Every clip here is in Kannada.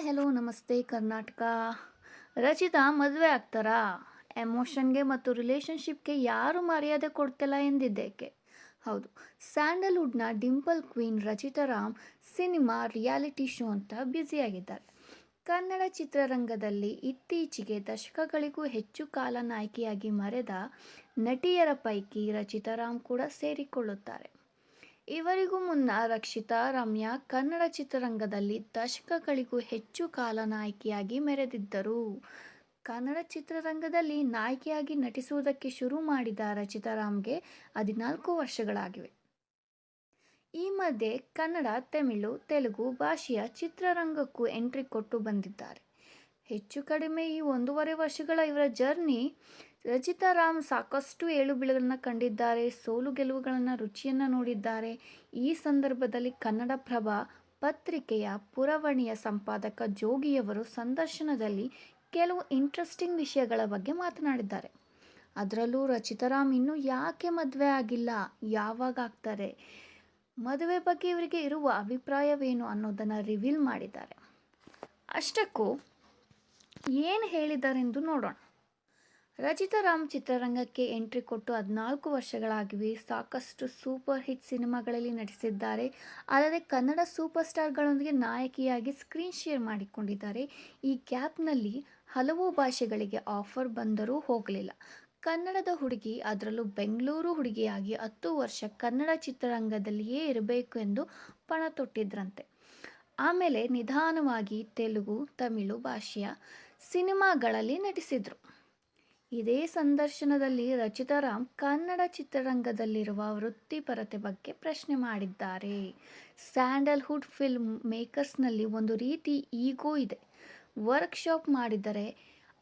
ಹೆಲೋ ನಮಸ್ತೆ ಕರ್ನಾಟಕ. ರಚಿತಾ ಮದುವೆ ಆಗ್ತಾರಾ? ಎಮೋಷನ್ಗೆ ಮತ್ತು ರಿಲೇಷನ್ಶಿಪ್ಗೆ ಯಾರು ಮರ್ಯಾದೆ ಕೊಡ್ತಿಲ್ಲ ಎಂದಿದ್ದೇಕೆ? ಹೌದು, ಸ್ಯಾಂಡಲ್ವುಡ್ನ dimple queen Rachita Ram cinema reality show ಅಂತ ಬ್ಯುಸಿಯಾಗಿದ್ದಾರೆ. ಕನ್ನಡ ಚಿತ್ರರಂಗದಲ್ಲಿ ಇತ್ತೀಚೆಗೆ ದಶಕಗಳಿಗೂ ಹೆಚ್ಚು ಕಾಲ ನಾಯಕಿಯಾಗಿ ಮೆರೆದ ನಟಿಯರ ಪೈಕಿ ರಚಿತಾ ರಾಮ್ ಕೂಡ ಸೇರಿಕೊಳ್ಳುತ್ತಾರೆ. ಇವರಿಗೂ ಮುನ್ನ ರಕ್ಷಿತಾ ರಮ್ಯಾ ಕನ್ನಡ ಚಿತ್ರರಂಗದಲ್ಲಿ ದಶಕಗಳಿಗೂ ಹೆಚ್ಚು ಕಾಲ ನಾಯಕಿಯಾಗಿ ಮೆರೆದಿದ್ದರು. ಕನ್ನಡ ಚಿತ್ರರಂಗದಲ್ಲಿ ನಾಯಕಿಯಾಗಿ ನಟಿಸುವುದಕ್ಕೆ ಶುರು ಮಾಡಿದ ರಚಿತಾ ರಾಮ್ಗೆ 14 ವರ್ಷಗಳಾಗಿವೆ. ಈ ಮಧ್ಯೆ ಕನ್ನಡ, ತಮಿಳು, ತೆಲುಗು ಭಾಷೆಯ ಚಿತ್ರರಂಗಕ್ಕೂ ಎಂಟ್ರಿ ಕೊಟ್ಟು ಬಂದಿದ್ದಾರೆ. ಹೆಚ್ಚು ಕಡಿಮೆ ಈ 1.5 ವರ್ಷಗಳ ಇವರ ಜರ್ನಿ ರಚಿತಾ ರಾಮ್ ಸಾಕಷ್ಟು ಏಳುಬೀಳುಗಳನ್ನು ಕಂಡಿದ್ದಾರೆ, ಸೋಲು ಗೆಲುವುಗಳನ್ನು ರುಚಿಯನ್ನು ನೋಡಿದ್ದಾರೆ. ಈ ಸಂದರ್ಭದಲ್ಲಿ ಕನ್ನಡಪ್ರಭ ಪತ್ರಿಕೆಯ ಪುರವಣಿಯ ಸಂಪಾದಕ ಜೋಗಿಯವರು ಸಂದರ್ಶನದಲ್ಲಿ ಕೆಲವು ಇಂಟ್ರೆಸ್ಟಿಂಗ್ ವಿಷಯಗಳ ಬಗ್ಗೆ ಮಾತನಾಡಿದ್ದಾರೆ. ಅದರಲ್ಲೂ ರಚಿತಾ ರಾಮ್ ಇನ್ನೂ ಯಾಕೆ ಮದುವೆ ಆಗಿಲ್ಲ, ಯಾವಾಗ ಆಗ್ತಾರೆ, ಮದುವೆ ಬಗ್ಗೆ ಇವರಿಗೆ ಇರುವ ಅಭಿಪ್ರಾಯವೇನು ಅನ್ನೋದನ್ನು ರಿವೀಲ್ ಮಾಡಿದ್ದಾರೆ. ಅಷ್ಟಕ್ಕೂ ಏನು ಹೇಳಿದ್ದಾರೆಂದು ನೋಡೋಣ. ರಚಿತಾ ರಾಮ್ ಚಿತ್ರರಂಗಕ್ಕೆ ಎಂಟ್ರಿ ಕೊಟ್ಟು 14 ವರ್ಷಗಳಾಗಿವೆ. ಸಾಕಷ್ಟು ಸೂಪರ್ ಹಿಟ್ ಸಿನಿಮಾಗಳಲ್ಲಿ ನಟಿಸಿದ್ದಾರೆ. ಅಲ್ಲದೆ ಕನ್ನಡ ಸೂಪರ್ ಸ್ಟಾರ್ಗಳೊಂದಿಗೆ ನಾಯಕಿಯಾಗಿ ಸ್ಕ್ರೀನ್ ಶೇರ್ ಮಾಡಿಕೊಂಡಿದ್ದಾರೆ. ಈ ಗ್ಯಾಪ್ನಲ್ಲಿ ಹಲವು ಭಾಷೆಗಳಿಗೆ ಆಫರ್ ಬಂದರೂ ಹೋಗಲಿಲ್ಲ. ಕನ್ನಡದ ಹುಡುಗಿ, ಅದರಲ್ಲೂ ಬೆಂಗಳೂರು ಹುಡುಗಿಯಾಗಿ 10 ವರ್ಷ ಕನ್ನಡ ಚಿತ್ರರಂಗದಲ್ಲಿಯೇ ಇರಬೇಕು ಎಂದು ಪಣ ತೊಟ್ಟಿದ್ರಂತೆ. ಆಮೇಲೆ ನಿಧಾನವಾಗಿ ತೆಲುಗು, ತಮಿಳು ಭಾಷೆಯ ಸಿನಿಮಾಗಳಲ್ಲಿ ನಟಿಸಿದರು. ಇದೇ ಸಂದರ್ಶನದಲ್ಲಿ ರಚಿತಾ ರಾಮ್ ಕನ್ನಡ ಚಿತ್ರರಂಗದಲ್ಲಿರುವ ವೃತ್ತಿಪರತೆ ಬಗ್ಗೆ ಪ್ರಶ್ನೆ ಮಾಡಿದ್ದಾರೆ. ಸ್ಯಾಂಡಲ್ವುಡ್ ಫಿಲ್ಮ್ ಮೇಕರ್ಸ್ನಲ್ಲಿ ಒಂದು ರೀತಿ ಈಗೋ ಇದೆ. ವರ್ಕ್ಶಾಪ್ ಮಾಡಿದರೆ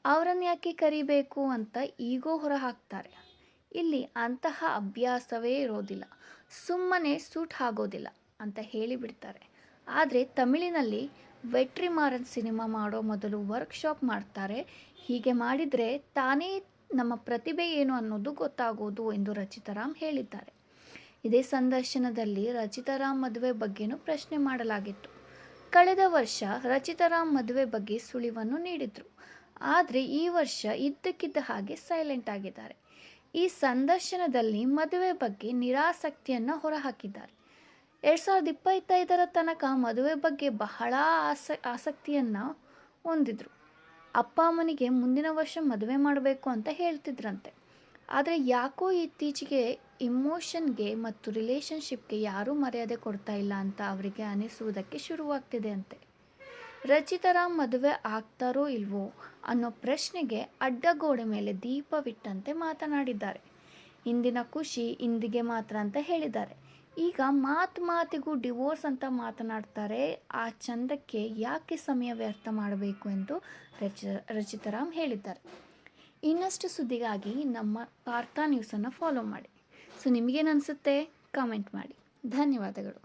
ಅವರನ್ನು ಯಾಕೆ ಕರಿಬೇಕು ಅಂತ ಈಗೋ ಹೊರಹಾಕ್ತಾರೆ. ಇಲ್ಲಿ ಅಂತಹ ಅಭ್ಯಾಸವೇ ಇರೋದಿಲ್ಲ, ಸುಮ್ಮನೆ ಸೂಟ್ ಆಗೋದಿಲ್ಲ ಅಂತ ಹೇಳಿಬಿಡ್ತಾರೆ. ಆದರೆ ತಮಿಳಿನಲ್ಲಿ ವೆಟ್ರಿಮಾರನ್ ಸಿನಿಮಾ ಮಾಡೋ ಮೊದಲು ವರ್ಕ್ಶಾಪ್ ಮಾಡ್ತಾರೆ. ಹೀಗೆ ಮಾಡಿದರೆ ತಾನೇ ನಮ್ಮ ಪ್ರತಿಭೆ ಏನು ಅನ್ನೋದು ಗೊತ್ತಾಗೋದು ಎಂದು ರಚಿತಾ ರಾಮ್ ಹೇಳಿದ್ದಾರೆ. ಇದೇ ಸಂದರ್ಶನದಲ್ಲಿ ರಚಿತಾ ರಾಮ್ ಮದುವೆ ಬಗ್ಗೆನೂ ಪ್ರಶ್ನೆ ಮಾಡಲಾಗಿತ್ತು. ಕಳೆದ ವರ್ಷ ರಚಿತಾ ರಾಮ್ ಮದುವೆ ಬಗ್ಗೆ ಸುಳಿವನ್ನು ನೀಡಿದ್ರು. ಆದರೆ ಈ ವರ್ಷ ಇದ್ದಕ್ಕಿದ್ದ ಹಾಗೆ ಸೈಲೆಂಟ್ ಆಗಿದ್ದಾರೆ. ಈ ಸಂದರ್ಶನದಲ್ಲಿ ಮದುವೆ ಬಗ್ಗೆ ನಿರಾಸಕ್ತಿಯನ್ನು ಹೊರಹಾಕಿದ್ದಾರೆ. 2025ರ ತನಕ ಮದುವೆ ಬಗ್ಗೆ ಬಹಳ ಆಸಕ್ತಿಯನ್ನು ಹೊಂದಿದ್ರು. ಅಪ್ಪ ಅಮ್ಮನಿಗೆ ಮುಂದಿನ ವರ್ಷ ಮದುವೆ ಮಾಡಬೇಕು ಅಂತ ಹೇಳ್ತಿದ್ರಂತೆ. ಆದರೆ ಯಾಕೋ ಇತ್ತೀಚೆಗೆ ಇಮೋಷನ್ಗೆ ಮತ್ತು ರಿಲೇಷನ್ಶಿಪ್ಗೆ ಯಾರೂ ಮರ್ಯಾದೆ ಕೊಡ್ತಾ ಇಲ್ಲ ಅಂತ ಅವರಿಗೆ ಅನಿಸುವುದಕ್ಕೆ ಶುರುವಾಗ್ತಿದೆ ಅಂತೆ. ರಚಿತಾ ರಾಮ್ ಮದುವೆ ಆಗ್ತಾರೋ ಇಲ್ವೋ ಅನ್ನೋ ಪ್ರಶ್ನೆಗೆ ಅಡ್ಡಗೋಡೆ ಮೇಲೆ ದೀಪವಿಟ್ಟಂತೆ ಮಾತನಾಡಿದ್ದಾರೆ. ಇಂದಿನ ಖುಷಿ ಇಂದಿಗೆ ಮಾತ್ರ ಅಂತ ಹೇಳಿದ್ದಾರೆ. ಈಗ ಮಾತಿಗೂ ಡಿವೋರ್ಸ್ ಅಂತ ಮಾತನಾಡ್ತಾರೆ. ಆ ಚಂದಕ್ಕೆ ಯಾಕೆ ಸಮಯ ವ್ಯರ್ಥ ಮಾಡಬೇಕು ಎಂದು ರಚಿತಾ ರಾಮ್ ಹೇಳಿದ್ದಾರೆ. ಇನ್ನಷ್ಟು ಸುದ್ದಿಗಾಗಿ ನಮ್ಮ ವಾರ್ತಾ ನ್ಯೂಸನ್ನು ಫಾಲೋ ಮಾಡಿ. ಸೊ ನಿಮಗೇನು ಅನಿಸುತ್ತೆ, ಕಾಮೆಂಟ್ ಮಾಡಿ. ಧನ್ಯವಾದಗಳು.